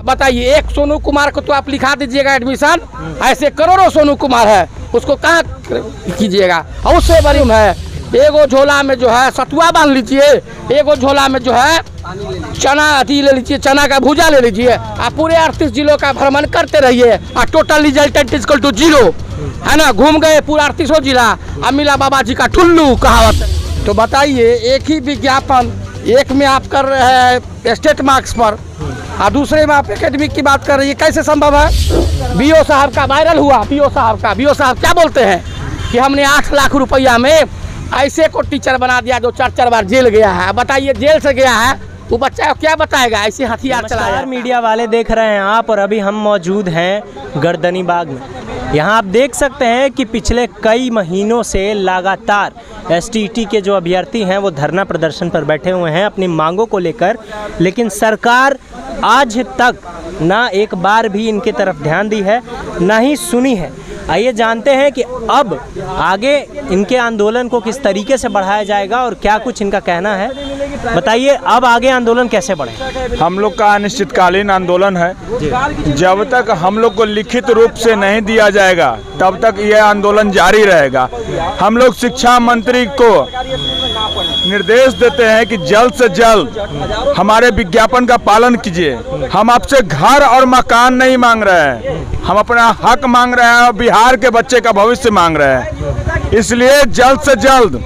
बताइए, एक सोनू कुमार को तो आप लिखा दीजिएगा एडमिशन, ऐसे करोड़ों सोनू कुमार है, उसको कहाँ कीजिएगा। और उससे बड़ी है, एगो झोला में जो है सतुआ बांध लीजिए, एगो झोला में जो है चना अति ले लीजिए, चना का भूजा ले लीजिए, आप पूरे 38 जिलों का भ्रमण करते रहिए और टोटल रिजल्टेंट इक्वल टू 0, है ना। घूम गए पूरा 38 जिला, अब मिला बाबा जी का ठुल्लू कहावत। तो बताइए, एक ही विज्ञापन, एक में आप कर रहे हैं स्टेट मार्क्स पर और दूसरे में आप एकेडमिक की बात कर रही है, कैसे संभव है। बीओ साहब का वायरल हुआ, बीओ साहब क्या बोलते हैं कि हमने 8 लाख रुपया में ऐसे को टीचर बना दिया जो 4 बार जेल गया है। बताइए, जेल से गया है वो बच्चा क्या बताएगा, ऐसे हथियार चलाया। मीडिया वाले देख रहे हैं आप, और अभी हम मौजूद हैं गर्दनी बाग में। यहाँ आप देख सकते हैं कि पिछले कई महीनों से लगातार एसटीईटी के जो अभ्यर्थी हैं वो धरना प्रदर्शन पर बैठे हुए हैं अपनी मांगों को लेकर, लेकिन सरकार आज तक ना एक बार भी इनके तरफ ध्यान दी है, ना ही सुनी है। आइए जानते हैं कि अब आगे इनके आंदोलन को किस तरीके से बढ़ाया जाएगा और क्या कुछ इनका कहना है। बताइए, अब आगे आंदोलन कैसे बढ़े। हम लोग का अनिश्चितकालीन आंदोलन है, जब तक हम लोग को लिखित रूप से नहीं दिया जाएगा तब तक यह आंदोलन जारी रहेगा। हम लोग शिक्षा मंत्री को निर्देश देते हैं कि जल्द से जल्द हमारे विज्ञापन का पालन कीजिए। हम आपसे घर और मकान नहीं मांग रहे हैं, हम अपना हक मांग रहे हैं और बिहार के बच्चे का भविष्य मांग रहे हैं। इसलिए जल्द से जल्द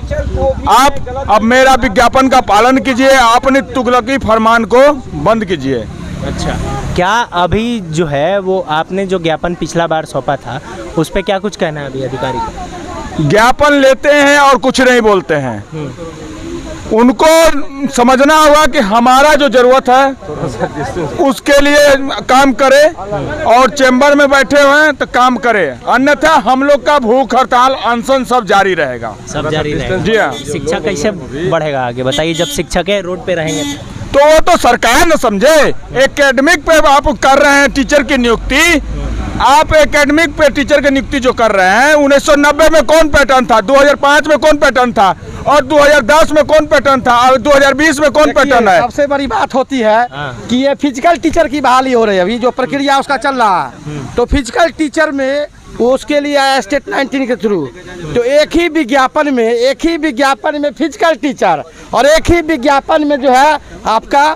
आप अब मेरा विज्ञापन का पालन कीजिए, अपनी तुगलकी फरमान को बंद कीजिए। अच्छा, क्या अभी जो है वो आपने जो ज्ञापन पिछला बार सौंपा था उस पर क्या कुछ कहना है अभी अधिकारी का? ज्ञापन लेते हैं और कुछ नहीं बोलते हैं। उनको समझना होगा कि हमारा जो जरूरत है उसके लिए काम करे और चेंबर में बैठे हुए हैं तो काम करे, अन्यथा हम लोग का भूख हड़ताल अनशन सब जारी रहेगा। सब जारी रहेगा। जी हाँ। शिक्षा कैसे बढ़ेगा आगे बताइए, जब शिक्षक रोड पे रहेंगे तो वो तो सरकार न समझे। एकेडमिक पे आप कर रहे हैं टीचर की नियुक्ति, आप एकेडमिक पे टीचर की नियुक्ति जो कर रहे हैं, 1990 में कौन पैटर्न था, 2005 में कौन पैटर्न था और 2010 में कौन पैटर्न था और 2020 में कौन पैटर्न है। सबसे बड़ी बात होती है कि ये फिजिकल टीचर की बहाली हो रही है, अभी जो प्रक्रिया उसका चल रहा है, तो फिजिकल टीचर में उसके लिए आया स्टेट 19 के थ्रू। तो एक ही विज्ञापन में फिजिकल टीचर और एक ही विज्ञापन में जो है आपका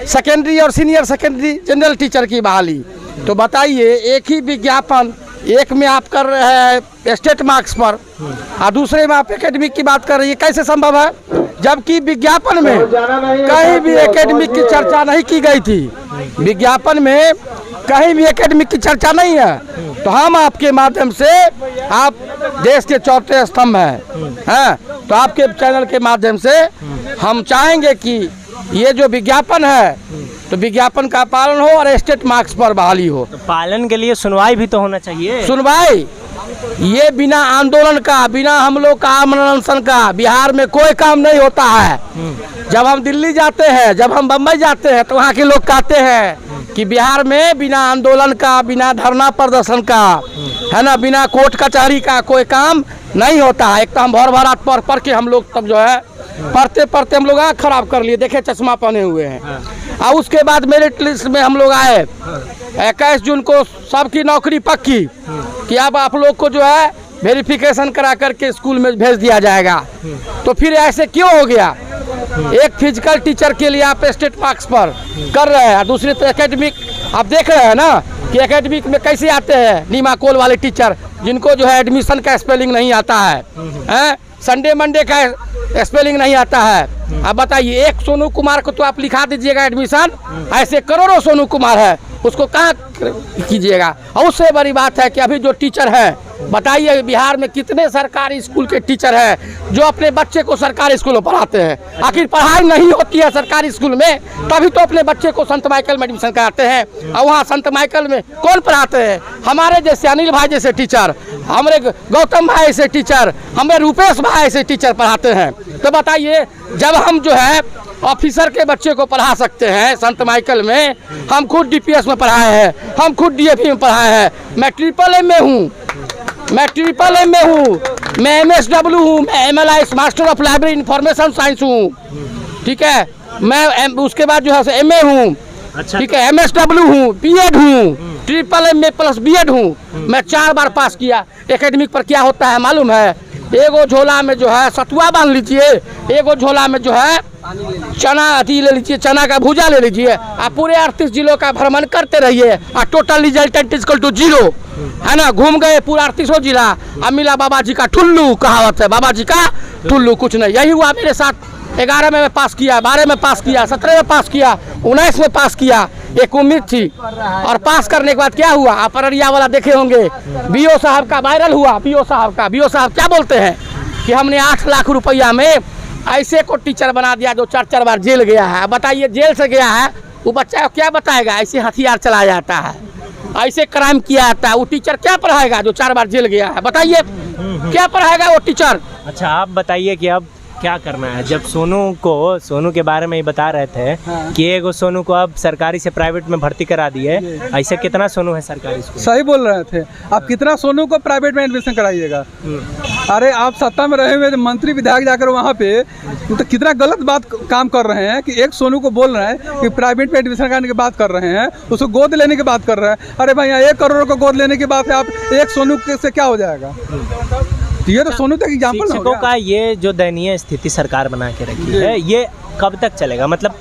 सेकेंडरी और सीनियर सेकेंडरी जनरल टीचर की बहाली। तो बताइए, एक ही विज्ञापन, एक में आप कर रहे हैं स्टेट मार्क्स पर और दूसरे में आप एकेडमिक की बात कर रही है, कैसे संभव है। जबकि विज्ञापन में कहीं भी एकेडमिक की चर्चा नहीं की गई थी, विज्ञापन में कहीं भी एकेडमिक की चर्चा नहीं है। तो हम आपके माध्यम से, आप देश के चौथे स्तंभ हैं, तो आपके चैनल के माध्यम से हम चाहेंगे कि ये जो विज्ञापन है तो विज्ञापन का पालन हो और स्टेट मार्क्स पर बहाली हो। तो पालन के लिए सुनवाई भी तो होना चाहिए। सुनवाई ये बिना आंदोलन का, बिना हम लोग का अनशन का बिहार में कोई काम नहीं होता है। जब हम दिल्ली जाते हैं, जब हम बम्बई जाते हैं तो वहाँ के लोग कहते हैं कि बिहार में बिना आंदोलन का, बिना धरना प्रदर्शन का, है ना, बिना कोर्ट कचहरी का कोई काम नहीं होता है। एक तो हम भर रात पढ़ के हम लोग तब जो है पढ़ते हम लोग आँख खराब कर लिए, देखे चश्मा पहने हुए हैं। और उसके बाद मेरिट लिस्ट में हम लोग आए 21 जून को, सबकी नौकरी पक्की कि अब आप लोग को जो है वेरिफिकेशन करा करके स्कूल में भेज दिया जाएगा। तो फिर ऐसे क्यों हो गया। एक फिजिकल टीचर के लिए आप स्टेट मार्क्स पर कर रहे हैं, दूसरे तो एकेडमिक आप देख रहे हैं ना कि एकेडमिक में कैसे आते हैं नीमाकोल वाले टीचर, जिनको जो है एडमिशन का स्पेलिंग नहीं आता है, संडे मंडे का स्पेलिंग नहीं आता है। अब बताइए, एक सोनू कुमार को तो आप लिखा दीजिएगा एडमिशन, ऐसे करोड़ों सोनू कुमार है, उसको कहाँ कीजिएगा। और उससे बड़ी बात है कि अभी जो टीचर है, बताइए बिहार में कितने सरकारी स्कूल के टीचर हैं जो अपने बच्चे को सरकारी स्कूल में पढ़ाते हैं। आखिर पढ़ाई नहीं होती है सरकारी स्कूल में, तभी तो अपने बच्चे को संत माइकल में एडमिशन कराते हैं। और वहाँ संत माइकल में कौन पढ़ाते हैं, हमारे जैसे अनिल भाई जैसे टीचर, हमारे गौतम भाई ऐसे टीचर, हमारे रूपेश भाई ऐसे टीचर पढ़ाते हैं। तो बताइए, जब हम जो है ऑफिसर के बच्चे को पढ़ा सकते हैं संत माइकल में, हम खुद डीपीएस में पढ़ाए हैं, हम खुद डीएपी में पढ़ाए हैं, मैं ट्रिपल एम में हूँ, मैं MSW हूँ, मैं MLS master of library information science हूँ, ठीक है। मैं उसके बाद जो है MA हूँ, अच्छा, ठीक है, MSW हूँ, BEd हूँ, MMA+ BEd हूँ, मैं 4 बार पास किया। एकेडमिक पर क्या होता है मालूम है? एगो झोला में जो है सतुआ बांध लीजिए, एगो झोला में जो है चना अथी ले लीजिए, चना का भूजा ले लीजिए, आप पूरे 38 जिलों का भ्रमण करते रहिए और टोटल रिजल्टेंट इक्वल टू 0, है ना। घूम गए पूरा 38 जिला, अब मिला बाबा जी का ठुल्लू, कहावत है बाबा जी का ठुल्लू, कुछ नहीं। यही हुआ मेरे साथ। 11 में पास किया, 12 में पास किया, 17 में पास किया, 19 में पास किया। एक उम्मीद थी, और पास करने के बाद क्या हुआ? आप अररिया वाला देखे होंगे, BO साहब का वायरल हुआ। BO साहब क्या बोलते हैं कि हमने 8 लाख रुपया में ऐसे को टीचर बना दिया जो 4 बार जेल गया है। बताइए, जेल से गया है वो बच्चा क्या बताएगा? ऐसे हथियार चलाया जाता है, ऐसे क्राइम किया जाता है, वो टीचर क्या पढ़ाएगा जो 4 बार जेल गया है? बताइए क्या पढ़ाएगा वो टीचर? अच्छा, आप बताइए कि अब क्या करना है? जब सोनू के बारे में ही बता रहे थे कि एगो सोनू को अब सरकारी से प्राइवेट में भर्ती करा दिए, ऐसे कितना सोनू है सरकारी स्कूल? सही बोल रहे थे आप, कितना सोनू को प्राइवेट में एडमिशन कराइएगा? अरे आप सत्ता में रहे हुए मंत्री विधायक जाकर वहाँ पे तो कितना गलत बात काम कर रहे हैं कि एक सोनू को बोल रहे हैं कि प्राइवेट में एडमिशन कराने की बात कर रहे हैं, उसको गोद लेने की बात कर रहे हैं। अरे भाई, 1 करोड़ को गोद लेने की बात है, आप एक सोनू से क्या हो जाएगा? ये तो सोनू तक एग्जाम्पल हो शिक्षकों गया। का ये जो दयनीय स्थिति सरकार बना के रखी है, ये कब तक चलेगा? मतलब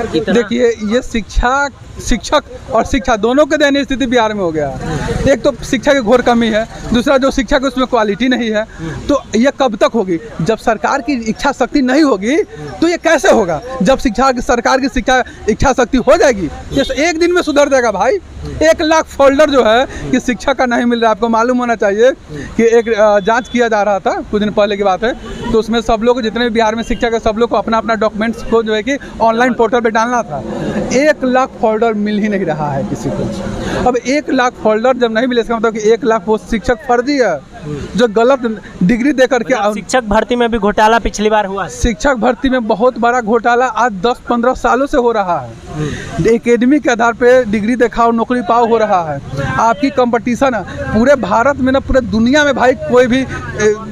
देखिए, ये शिक्षक और शिक्षा दोनों के दयनीय स्थिति बिहार में हो गया है। एक तो शिक्षा की घोर कमी है, दूसरा जो शिक्षा की उसमें क्वालिटी नहीं है। तो ये कब तक होगी? जब सरकार की इच्छा शक्ति नहीं होगी तो ये कैसे होगा? जब सरकार की शिक्षा इच्छा शक्ति हो जाएगी, ये एक दिन में सुधर जाएगा भाई। 1 लाख फोल्डर जो है कि शिक्षा का नहीं मिल रहा है। आपको मालूम होना चाहिए कि एक जांच किया जा रहा था, कुछ दिन पहले की बात है, तो उसमें सब लोग, जितने भी बिहार में शिक्षा के सब लोग को अपना अपना डॉक्यूमेंट्स को जो है कि ऑनलाइन पोर्टल पे डालना था। 1 लाख फोल्डर मिल ही नहीं रहा है किसी को। अब 1 लाख फोल्डर जब नहीं मिले, इसका मतलब कि 1 लाख वो शिक्षक फर्जी है जो गलत डिग्री दे करके। शिक्षक भर्ती में भी घोटाला पिछली बार हुआ। शिक्षक भर्ती में बहुत बड़ा घोटाला आज 10-15 सालों से हो रहा है। एकेडमिक के आधार पे डिग्री दिखाओ, नौकरी पाओ हो रहा है। आपकी कंपटीशन है पूरे भारत में ना, पूरे दुनिया में भाई। कोई भी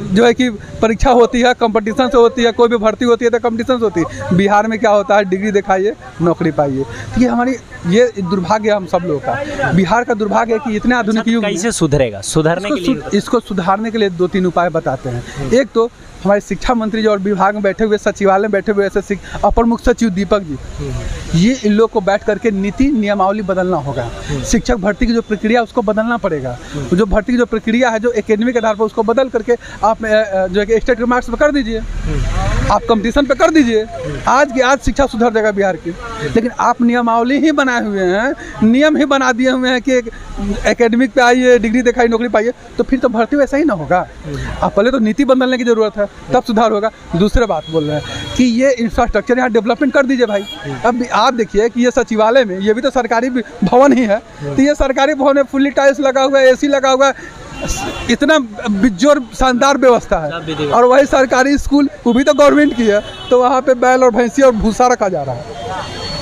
जो है कि परीक्षा होती है कंपटीशन से होती है, कोई भी भर्ती होती है तो कंपटीशन से होती है। बिहार में क्या होता है? डिग्री दिखाइए, नौकरी पाइए। तो ये दुर्भाग्य है हम सब लोगों का। बिहार का दुर्भाग्य है कि इतने आधुनिक युग कैसे सुधरेगा? सुधरने के लिए इसको सुधारने के लिए 2-3 उपाय बताते हैं। एक तो हमारे शिक्षा मंत्री जो और विभाग में बैठे हुए, सचिवालय में बैठे हुए ऐसे अपर मुख्य सचिव दीपक जी, ये इन लोग को बैठ करके नीति नियमावली बदलना होगा। शिक्षक भर्ती की जो प्रक्रिया उसको बदलना पड़ेगा। जो भर्ती की जो प्रक्रिया है, जो एकेडमिक के आधार पर, उसको बदल करके आप जो है कि स्टेट मार्क्स पर कर दीजिए, आप कंपटीशन पे कर दीजिए। आज शिक्षा सुधर जाएगा बिहार की। लेकिन आप नियमावली ही बनाए हुए हैं, नियम ही बना दिए हुए हैं कि एकेडमिक पे आइए, डिग्री दिखाई, नौकरी पाइए, तो फिर तो भर्ती वैसा ही ना होगा। आप पहले तो नीति बदलने की जरूरत है, तब सुधार होगा। दूसरे बात बोल रहे हैं कि ये इंफ्रास्ट्रक्चर यहाँ डेवलपमेंट कर दीजिए भाई। अब आप देखिए कि ये सचिवालय में, ये भी तो सरकारी भवन ही है, तो ये सरकारी भवन में फुल्ली टाइल्स लगा हुआ है, AC लगा हुआ है, इतना बिजोर शानदार व्यवस्था है। और वही सरकारी स्कूल, वो भी तो गवर्नमेंट की है, तो वहाँ पे बैल और भैंसी और भूसा रखा जा रहा है।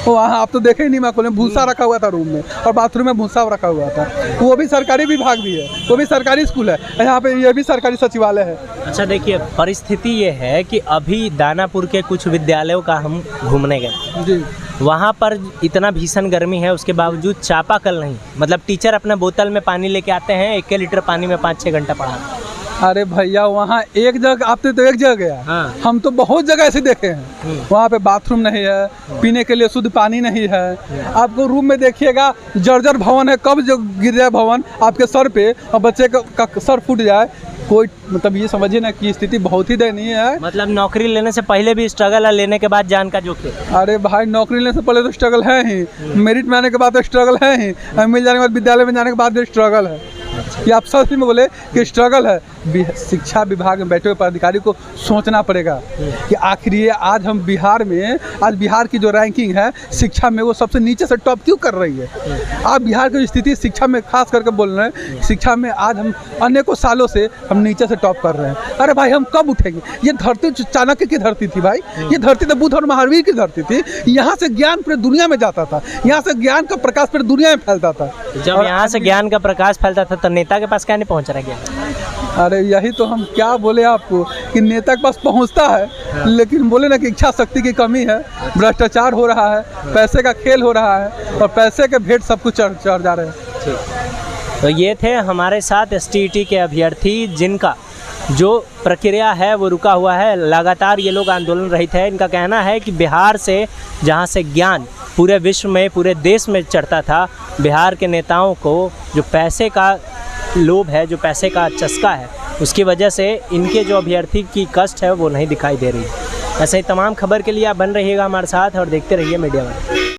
तो वहाँ आप तो देखे ही नहीं, मैं बोले भूसा रखा हुआ था रूम में, और बाथरूम में भूसा रखा हुआ था। वो भी सरकारी विभाग भी है, वो भी सरकारी स्कूल है, यहाँ पे ये भी सरकारी सचिवालय है। अच्छा, देखिए परिस्थिति ये है कि अभी दानापुर के कुछ विद्यालयों का हम घूमने गए जी। वहाँ पर इतना भीषण गर्मी है, उसके बावजूद चापाकल नहीं, मतलब टीचर अपने बोतल में पानी लेके आते हैं, 1 लीटर पानी में 5-6 घंटा पढ़ाते। अरे भैया, वहाँ एक जगह, आप तो एक जगह गया। हाँ। हम तो बहुत जगह ऐसे देखे हैं। वहाँ पे बाथरूम नहीं है, पीने के लिए शुद्ध पानी नहीं है। आपको रूम में देखिएगा, जर्जर भवन है, कब जो गिर जाए भवन आपके सर पे और बच्चे का सर फूट जाए, कोई मतलब ये समझिए ना कि स्थिति बहुत ही दयनीय है। मतलब नौकरी लेने से पहले भी स्ट्रगल है, लेने के बाद जान का जोखिम। अरे भाई, नौकरी लेने से पहले तो स्ट्रगल है ही, मेरिट में आने के बाद तो स्ट्रगल है ही, मिल जाने के बाद, विद्यालय में जाने के बाद भी स्ट्रगल है। ये आप सच में बोले कि स्ट्रगल है। शिक्षा विभाग में बैठे हुए पदाधिकारी को सोचना पड़ेगा कि आखिर ये आज हम बिहार में, आज बिहार की जो रैंकिंग है शिक्षा में, वो सबसे नीचे से टॉप क्यों कर रही है? आप बिहार की स्थिति शिक्षा में खास करके बोल रहे हैं, शिक्षा में आज हम अनेकों सालों से हम नीचे से टॉप कर रहे हैं। अरे भाई, हम कब उठेंगे? ये धरती चाणक्य की धरती थी भाई, ये धरती तो बुद्ध और महावीर की धरती थी। यहाँ से ज्ञान पूरी दुनिया में जाता था, यहाँ से ज्ञान का प्रकाश पूरी दुनिया में फैलता था। जब यहाँ से ज्ञान का प्रकाश फैलता था तो नेता के पास क्या नहीं पहुँच रहा ज्ञान? अरे यही तो हम क्या बोले आपको कि नेता के पास पहुंचता है, लेकिन बोले ना कि इच्छा शक्ति की कमी है, भ्रष्टाचार हो रहा है, पैसे का खेल हो रहा है और पैसे के भेंट सब कुछ चढ़ जा रहे हैं। तो ये थे हमारे साथ एसटीईटी के अभ्यर्थी जिनका जो प्रक्रिया है वो रुका हुआ है। लगातार ये लोग आंदोलन रहित है। इनका कहना है कि बिहार से जहाँ से ज्ञान पूरे विश्व में, पूरे देश में चढ़ता था, बिहार के नेताओं को जो पैसे का लोभ है, जो पैसे का चस्का है, उसकी वजह से इनके जो अभ्यर्थी की कष्ट है वो नहीं दिखाई दे रही। ऐसे ही तमाम खबर के लिए आप बन रहिएगा हमारे साथ और देखते रहिए मीडिया में।